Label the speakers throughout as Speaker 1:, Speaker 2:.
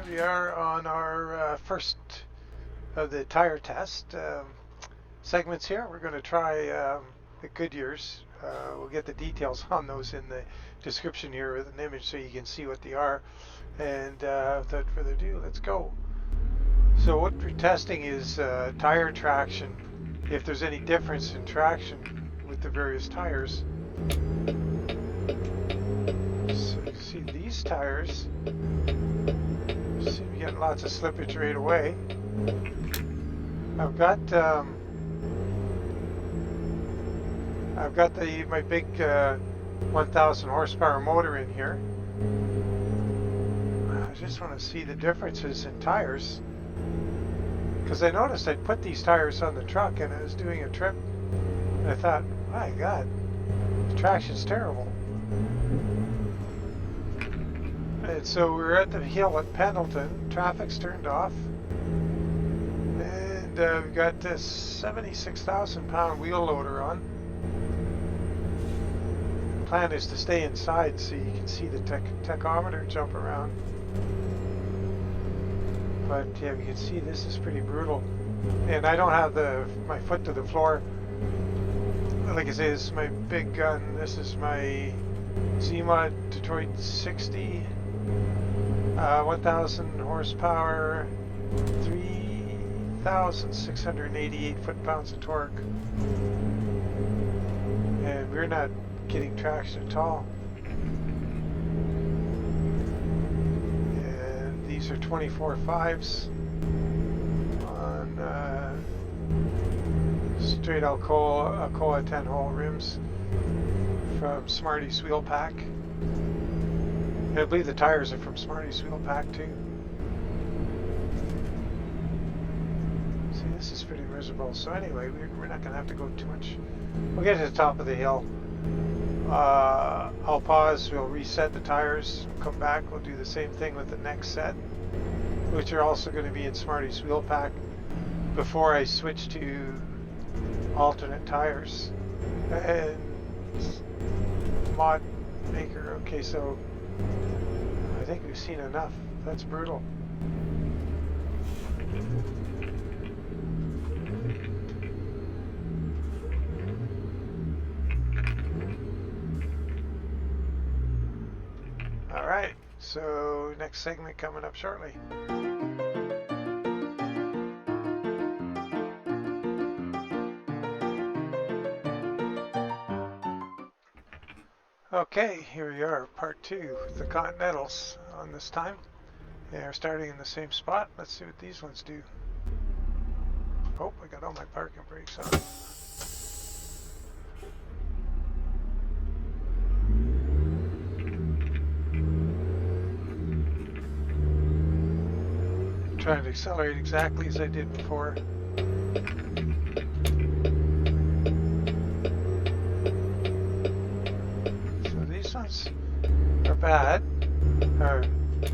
Speaker 1: we are on our first of the tire test segments here. We're going to try the Goodyears. We'll get the details on those in the description here with an image so you can see what they are. And without further ado, let's go. So what we're testing is tire traction, if there's any difference in traction with the various tires. So you see these tires, you see we get lots of slippage right away. I've got my big 1000 horsepower motor in here. I just want to see the differences in tires, because I noticed I'd put these tires on the truck and I was doing a trip and I thought, my God, the traction's terrible. And so we're at the hill at Pendleton, traffic's turned off, and we've got this 76,000 pound wheel loader on. The plan is to stay inside so you can see the tachometer jump around. But yeah, you can see this is pretty brutal. And I don't have my foot to the floor. Like I say, this is my big gun. This is my ZeeMods Detroit 60. 1000 horsepower, 3,688 foot-pounds of torque. And we're not getting traction at all. And these are 24.5s on straight Alcoa 10-hole rims from Smarty's wheel pack. I believe the tires are from Smarty's wheel pack too. See, this is pretty miserable. So anyway, we're not going to have to go too much. We'll get to the top of the hill. I'll pause. We'll reset the tires. Come back. We'll do the same thing with the next set, which are also going to be in Smarty's wheel pack, before I switch to alternate tires. And mod maker. Okay, so I think we've seen enough. That's brutal. All right, so next segment coming up shortly. Okay, here we are, part 2 with the Continentals on this time. They are starting in the same spot. Let's see what these ones do. Oh, I got all my parking brakes on. I'm trying to accelerate exactly as I did before. Are bad, or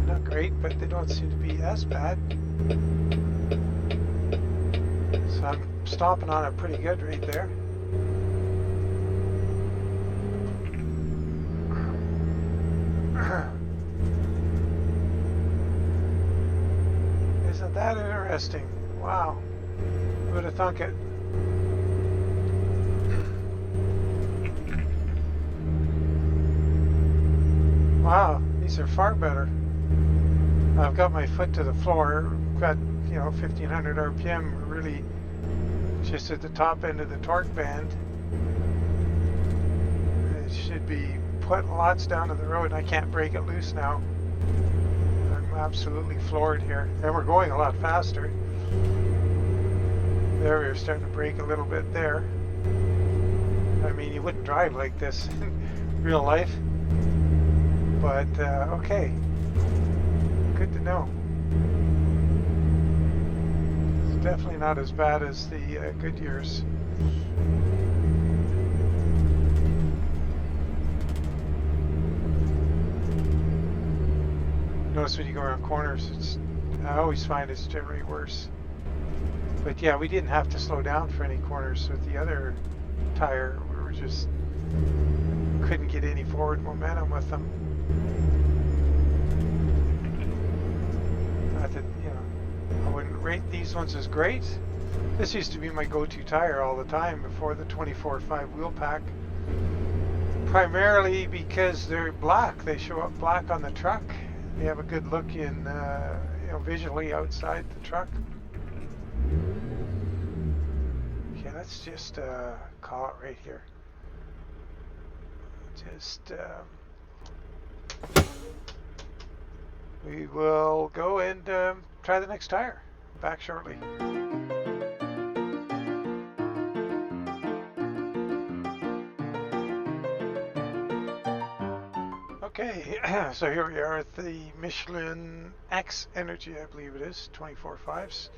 Speaker 1: not great, but they don't seem to be as bad. So I'm stomping on it pretty good right there. Isn't that interesting? Wow. Who would have thunk it? Wow, these are far better. I've got my foot to the floor, got 1500 RPM, really just at the top end of the torque band. It should be putting lots down to the road, and I can't break it loose now. I'm absolutely floored here. And we're going a lot faster. There, we're starting to break a little bit there. I mean, you wouldn't drive like this in real life. But, okay, good to know. It's definitely not as bad as the Goodyears. Notice when you go around corners, I always find it's generally worse. But yeah, we didn't have to slow down for any corners with the other tire. We were just couldn't get any forward momentum with them. rate these ones as great. This used to be my go-to tire all the time before the 24/5 wheel pack. Primarily because they're black. They show up black on the truck. They have a good look in, visually outside the truck. Okay, let's just call it right here. We will go and try the next tire. Back shortly. Okay, so here we are at the Michelin X Energy, I believe it is, 24/5s.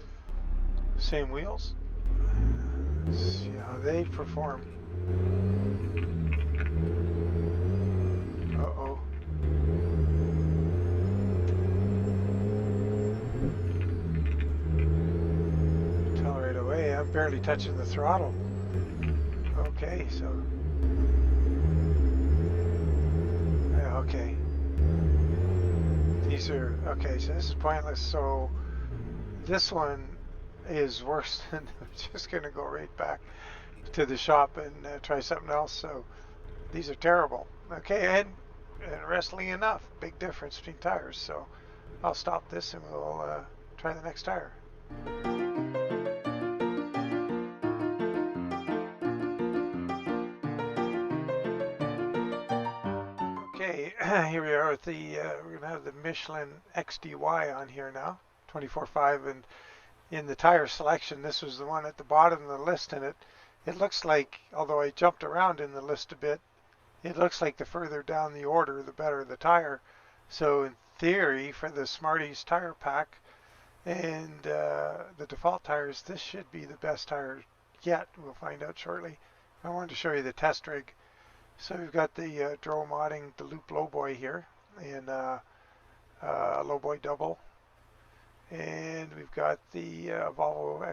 Speaker 1: Same wheels. Let's see how they perform. Uh-oh. Tell right away, I'm barely touching the throttle. Okay, so... Okay. These are... Okay, so this is pointless. So this one is worse than... I'm just going to go right back to the shop and try something else. So these are terrible. Okay, and interestingly enough, big difference between tires. So I'll stop this and we'll try the next tire. Okay, here we are with the, we're going to have the Michelin XDY on here now, 24/5, and in the tire selection, this was the one at the bottom of the list, and it looks like, although I jumped around in the list a bit, it looks like the further down the order, the better the tire. So in theory, for the Smarty's tire pack and the default tires, this should be the best tire yet. We'll find out shortly. I wanted to show you the test rig. So we've got the Dro Modding DeLoupe Lowboy here in Lowboy Double. And we've got the Volvo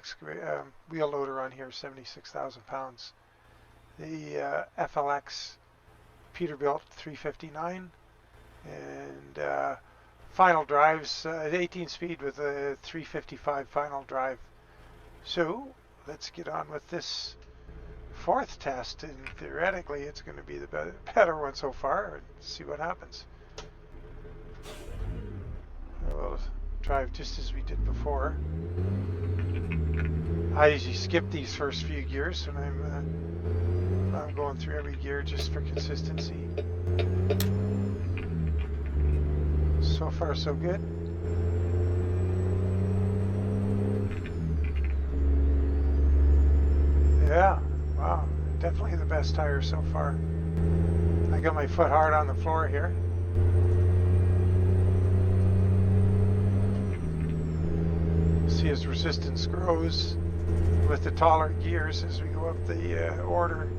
Speaker 1: wheel loader on here, 76,000 pounds. The FLX Peterbilt 359. And final drives, 18 speed with a 355 final drive. So let's get on with this fourth test, and theoretically it's going to be the better one so far, and see what happens. We'll drive just as we did before. I usually skip these first few gears when I'm going through every gear just for consistency. So far so good. Yeah. Wow, definitely the best tire so far. I got my foot hard on the floor here. See as resistance grows with the taller gears as we go up the order.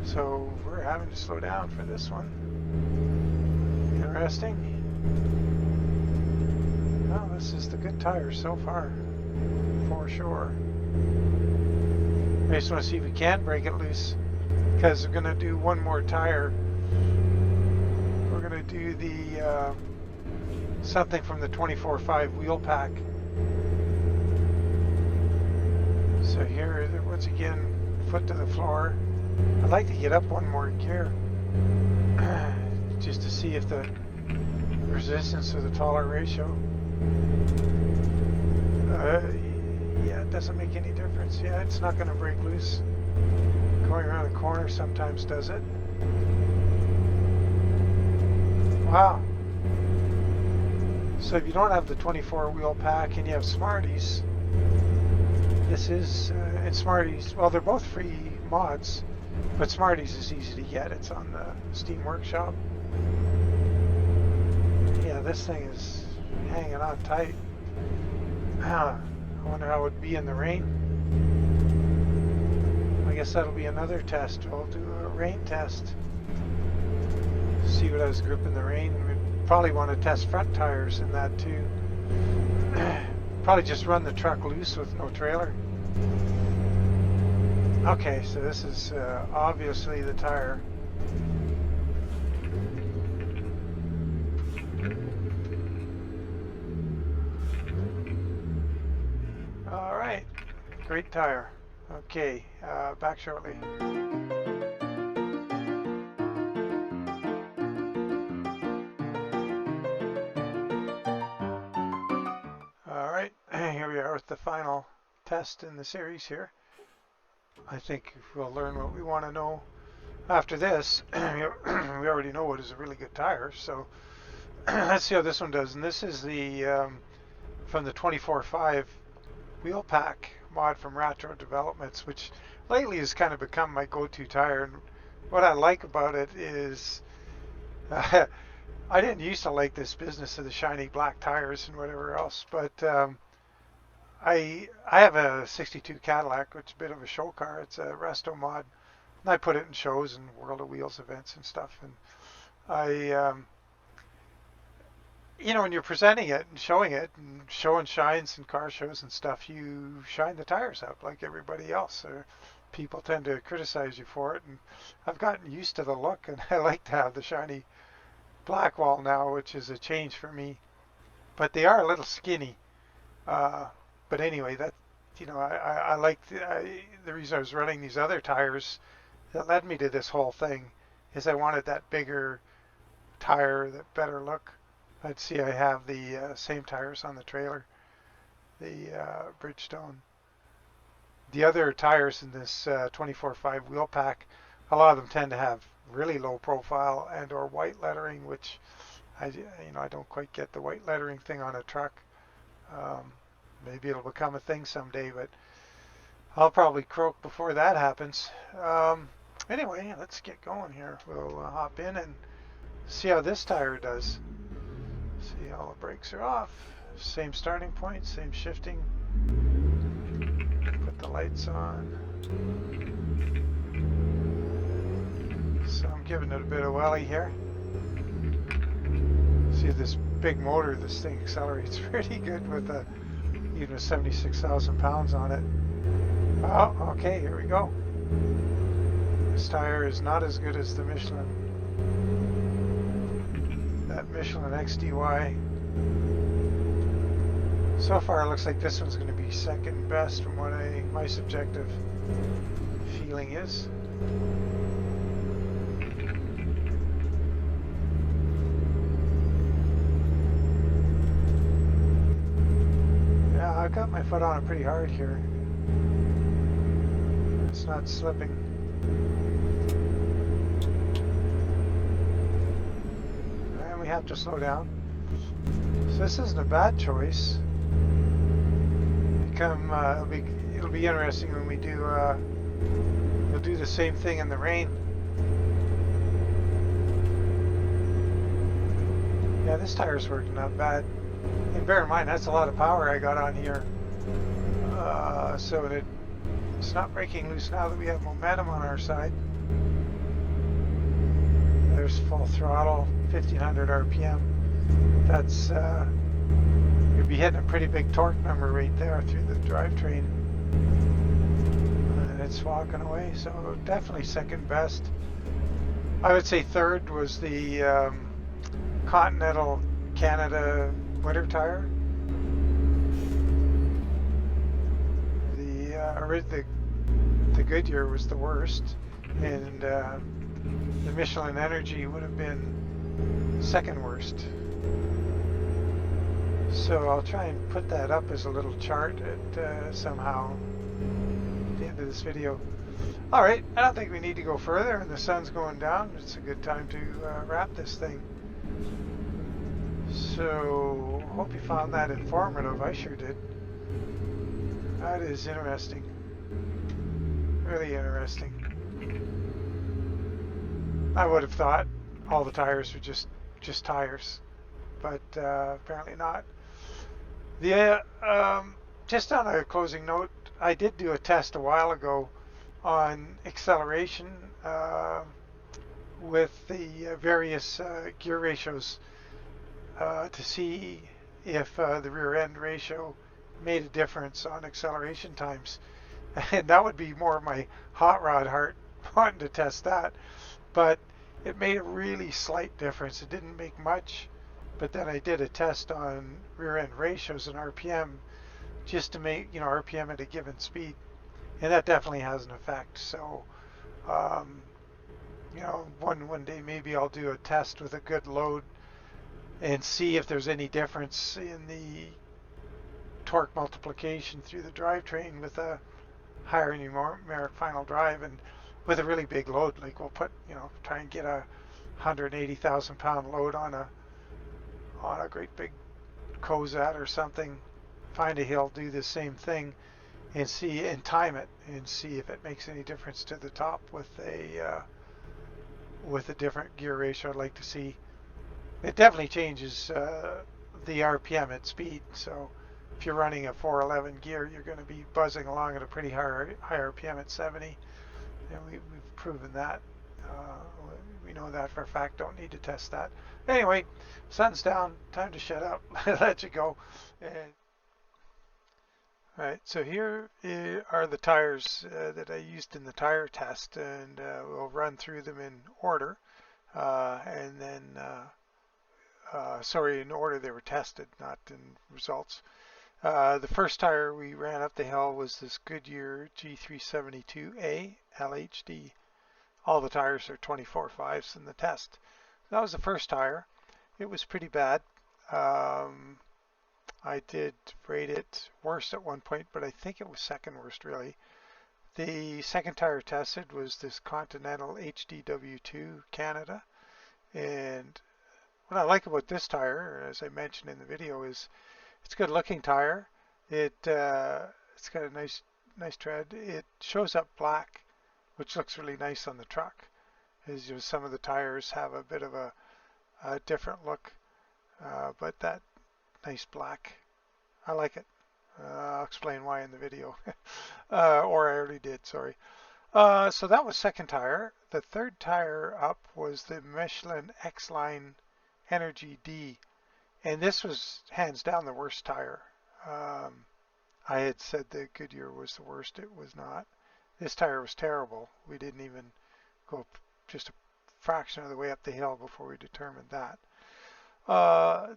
Speaker 1: So we're having to slow down for this one. Interesting. Well, this is the good tire so far, for sure. I just want to see if we can break it loose, because we're going to do one more tire. We're going to do the something from the 24/5 wheel pack. So here, once again, foot to the floor. I'd like to get up one more gear just to see if the resistance to the taller ratio. Yeah, it doesn't make any difference. Yeah, it's not going to break loose. Going around the corner sometimes does it. Wow. So if you don't have the 24 wheel pack and you have Smarties, this is, and Smarties, well, they're both free mods, but Smarties is easy to get. It's on the Steam Workshop. Yeah, this thing is hanging on tight. I wonder how it would be in the rain. I guess that'll be another test. We'll do a rain test. See what I was grip in the rain. We'd probably want to test front tires in that too. Probably just run the truck loose with no trailer. Okay, so this is obviously the tire. Great tire. Okay, back shortly. All right, here we are with the final test in the series here. I think we'll learn what we want to know after this. We already know what is a really good tire, so let's see how this one does. And this is the from the 24.5 wheel pack mod from Retro Developments, which lately has kind of become my go-to tire. And what I like about it is I didn't used to like this business of the shiny black tires and whatever else, but I have a 62 Cadillac, which is a bit of a show car. It's a resto mod, and I put it in shows and World of Wheels events and stuff. And I you know, when you're presenting it and showing shines and car shows and stuff, you shine the tires up like everybody else. People tend to criticize you for it, and I've gotten used to the look, and I like to have the shiny black wall now, which is a change for me. But they are a little skinny. But anyway, that, you know, I like the reason I was running these other tires that led me to this whole thing is I wanted that bigger tire, that better look. Let's see, I have the same tires on the trailer, the Bridgestone. The other tires in this 24.5 wheel pack, a lot of them tend to have really low profile and or white lettering, which I don't quite get the white lettering thing on a truck. Maybe it'll become a thing someday, but I'll probably croak before that happens. Anyway, let's get going here. We'll hop in and see how this tire does. See, all the brakes are off. Same starting point, same shifting. Put the lights on. So I'm giving it a bit of welly here. See this big motor, this thing accelerates pretty good with even 76,000 pounds on it. Oh, okay, here we go. This tire is not as good as the Michelin. That Michelin XDY. So far it looks like this one's going to be second best from what my subjective feeling is. Yeah, I got my foot on it pretty hard here. It's not slipping. We have to slow down. So this isn't a bad choice. It'll be interesting when we do we'll do the same thing in the rain. Yeah, this tire's working not bad. And bear in mind that's a lot of power I got on here. So it's not breaking loose now that we have momentum on our side. There's full throttle, 1500 RPM. That's you'd be hitting a pretty big torque number right there through the drivetrain, and it's walking away. So definitely second best. I would say third was the Continental Canada winter tire. The Goodyear was the worst, and the Michelin Energy would have been second worst. So I'll try and put that up as a little chart at somehow at the end of this video. Alright, I don't think we need to go further, and the sun's going down. It's a good time to wrap this thing. So, hope you found that informative. I sure did. That is interesting. Really interesting. I would have thought all the tires were just tires, but apparently not. Just on a closing note, I did do a test a while ago on acceleration with the various gear ratios to see if the rear end ratio made a difference on acceleration times. And that would be more of my hot rod heart wanting to test that. But it made a really slight difference. It didn't make much, but then I did a test on rear end ratios and RPM just to make, RPM at a given speed, and that definitely has an effect. So, um, one day maybe I'll do a test with a good load and see if there's any difference in the torque multiplication through the drivetrain with a higher numeric final drive, and with a really big load. Like we'll put, try and get a 180,000 pound load on a great big Cozad or something. Find a hill, do the same thing, and see and time it and see if it makes any difference to the top with a different gear ratio. I'd like to see. It definitely changes the RPM at speed. So if you're running a 411 gear, you're going to be buzzing along at a pretty high RPM at 70. And we've proven that. We know that for a fact. Don't need to test that. Anyway, sun's down. Time to shut up. Let you go. And, all right. So here are the tires that I used in the tire test, and we'll run through them in order, and then. Sorry, in order they were tested, not in results. The first tire we ran up the hill was this Goodyear G372A LHD. All the tires are 24.5s in the test. That was the first tire. It was pretty bad. I did rate it worst at one point, but I think it was second worst really. The second tire tested was this Continental HDW2 Canada, and what I like about this tire, as I mentioned in the video, is it's a good looking tire. It's got a nice tread. It shows up black, which looks really nice on the truck. As some of the tires have a bit of a different look, but that nice black, I like it. I'll explain why in the video, or I already did. Sorry. So that was second tire. The third tire up was the Michelin X-Line Energy D, and this was hands down the worst tire. I had said that Goodyear was the worst. It was not. This tire was terrible. We didn't even go just a fraction of the way up the hill before we determined that.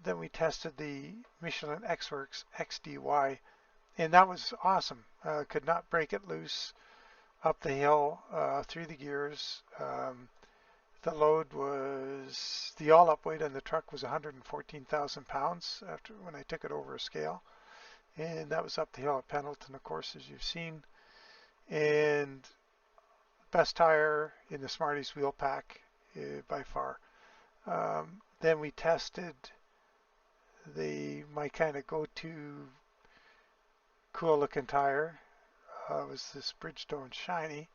Speaker 1: Then we tested the Michelin X-Works XDY, and that was awesome. Could not break it loose up the hill through the gears. The load was, the all-up weight on the truck was 114,000 pounds when I took it over a scale. And that was up the hill at Pendleton, of course, as you've seen. And best tire in the Smarty's wheel pack by far. Then we tested my kind of go-to cool-looking tire. Was this Bridgestone Shiny.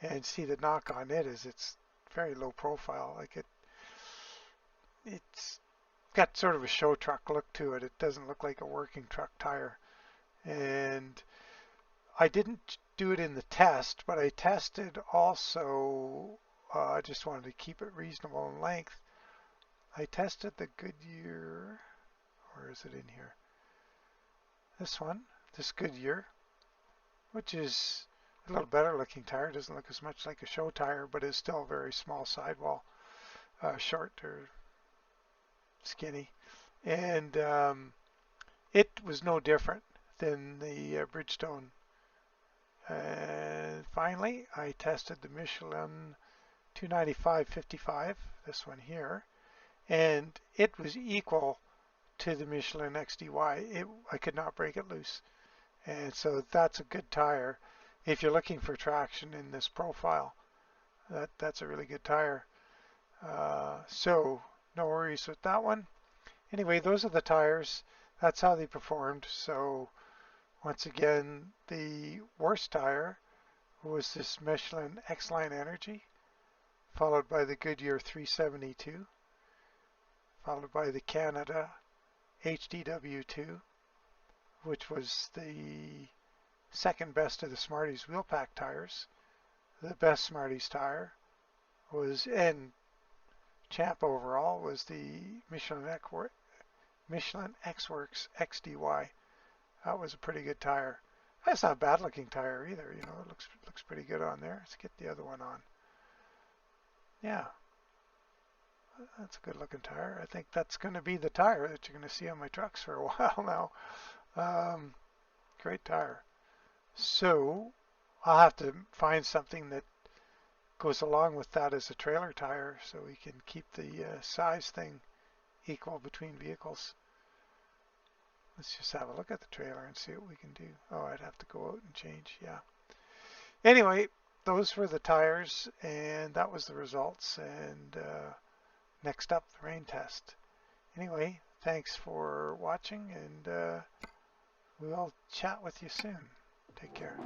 Speaker 1: And see, the knock on it is it's very low profile. Like it's got sort of a show truck look to it. It doesn't look like a working truck tire. And I didn't do it in the test, but I tested also, I just wanted to keep it reasonable in length. I tested the Goodyear, or is it in here? This Goodyear, which is a little better looking tire. It doesn't look as much like a show tire, but is still a very small sidewall, short or skinny. And it was no different than the Bridgestone. And finally, I tested the Michelin 295/55, this one here, and it was equal to the Michelin XDY. I could not break it loose. And so that's a good tire. If you're looking for traction in this profile, that's a really good tire. So no worries with that one. Anyway, those are the tires. That's how they performed. So once again, the worst tire was this Michelin X-Line Energy, followed by the Goodyear 372, followed by the Canada HDW2, which was the second best of the Smarty's wheel pack tires. The best Smarty's tire was, and champ overall, was the Michelin X-Works XDY. That was a pretty good tire. That's not a bad looking tire either. It looks pretty good on there. Let's get the other one on. Yeah, that's a good looking tire. I think that's going to be the tire that you're going to see on my trucks for a while now. Great tire. So I'll have to find something that goes along with that as a trailer tire so we can keep the size thing equal between vehicles. Let's just have a look at the trailer and see what we can do. Oh, I'd have to go out and change. Yeah. Anyway, those were the tires, and that was the results. And next up, the rain test. Anyway, thanks for watching, and we'll chat with you soon. Take care.